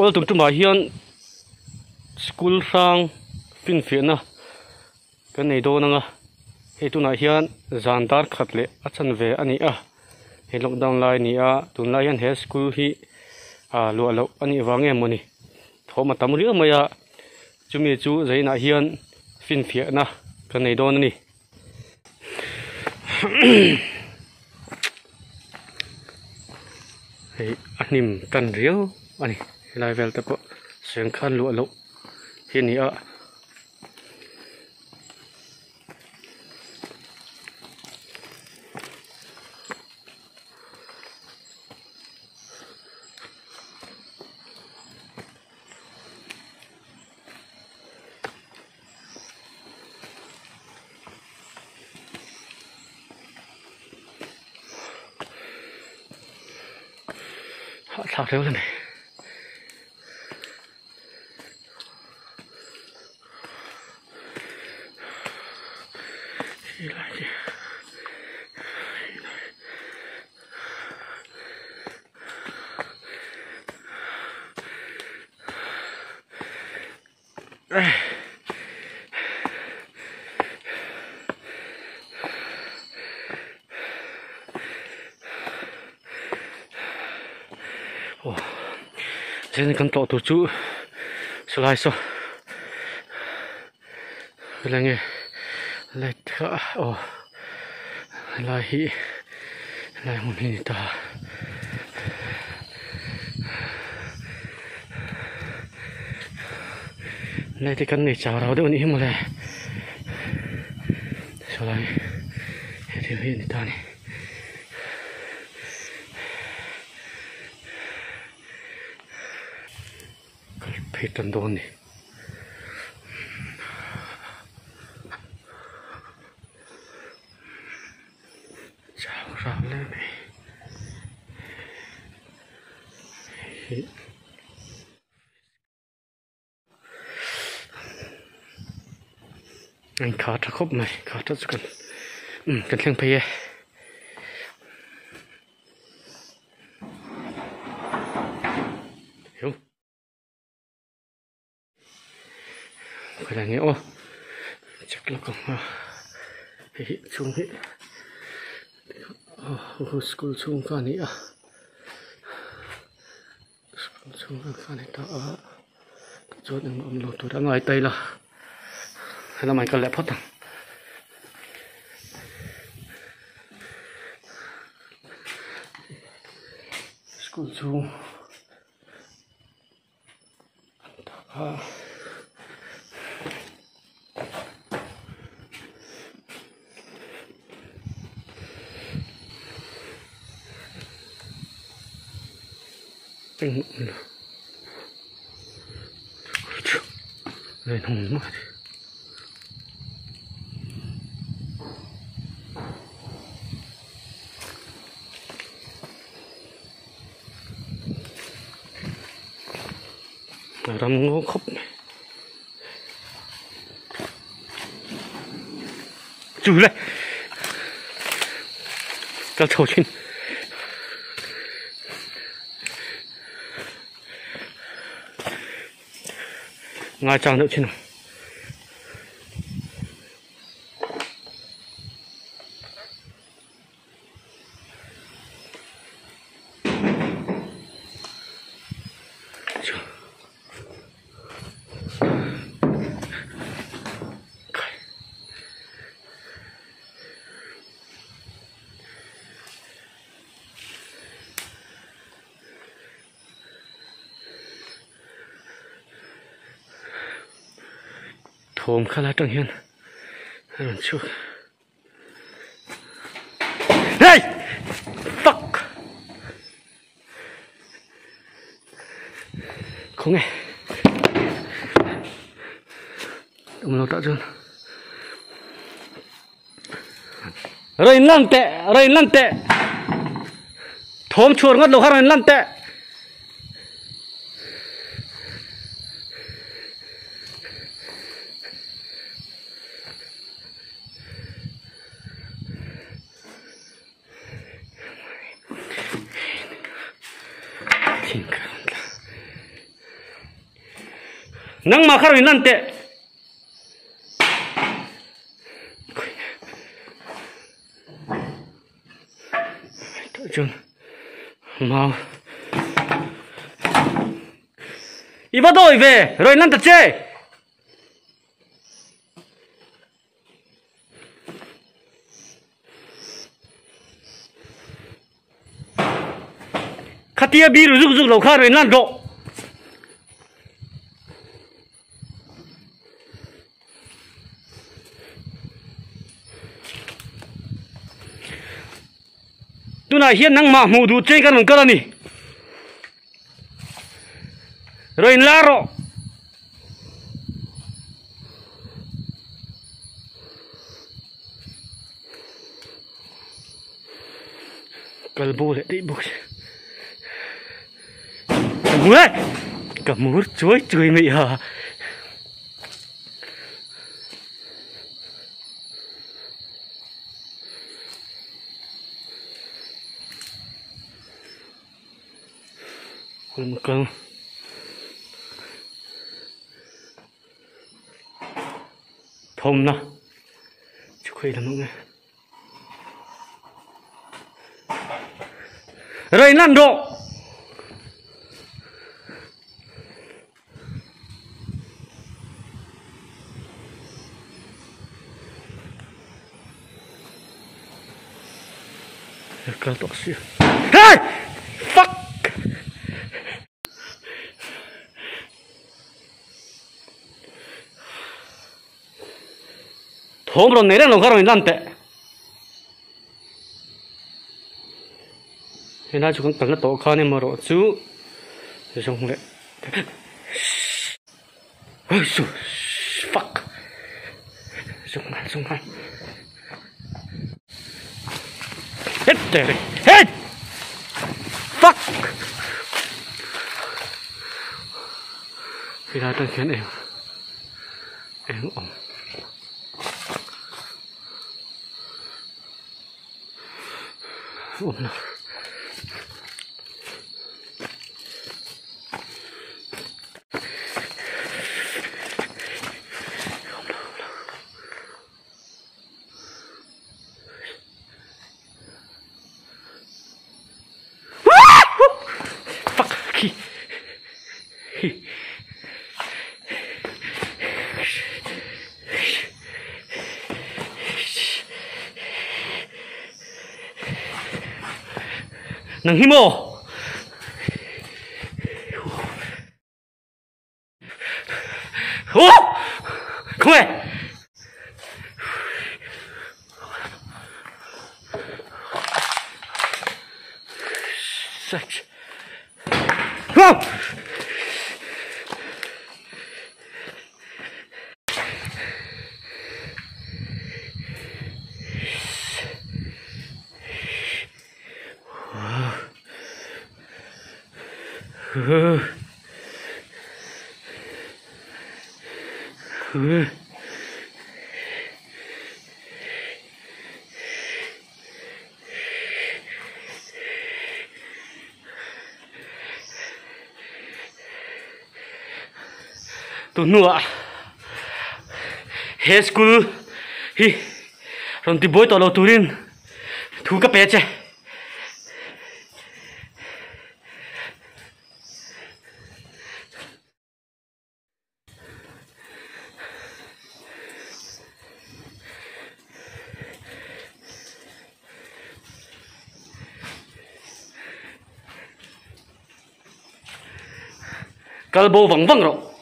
Ol tum tum hian school sang fin fiana kan nei do nanga he tuna hian zandar khatle achan ve ani a he lockdown lai ni a tun lai hian he school hi lo lo ani wange moni thoma tamri maya chumi chu zaina hian fin fiana kan nei do ni hey anim tan riau ani level ta po seng khan lo lo hi ni a thảo thiếu rồi này thế nên con tổ chú slide so là nghe lại thở lại một hình ta lại thì con này chào đâu đâu ní mà lại slide thì hình ta này Peyton Donny. Chào rào lên này. Anh khá ra khúc này, khá ra cần. Cần thằng phê. Hiểu. Phải là nghe ô chắc là còn hiện xuống hết school xuống pha này à school xuống pha này ta ở chỗ đừng ôm lột tôi đã ngoài tây là hay là mày cần lẽ phốt thằng school xuống Anh lên không mất răm ngó khóc chửi lại cho thầu trên ngay trang nữa chứ nào thồm khá là trăng hiền lần trước hey fuck không nghe ông nó tạo chân rồi lăn tệ thồm chuột ngất đầu hai rồi lăn tệ nang makaro inante Jun mau iba doi ve rồi nan ta che khatia bi ru zuk lo kha rồi nan ro tu na hian nang ma mu du chen kan kala ni rồi la ro kalbo le ti buk mưa cả mưa chuối chuối mị hả một cơn thông nè chú khuy là mọi người rồi năn độ cơ tổ sư hey fuck 톰으로 내려놓은 가로 있는데 나 지금 땅에 또 가네 뭐로 주 정말 아이씨 fuck 정말 했대 hey fuck khi ra tân khiến em ổn ổn nào nang himo oh come such oh tu nua he school hi ron ti boy to lo turin thu ka pe che kalbo vang vang ro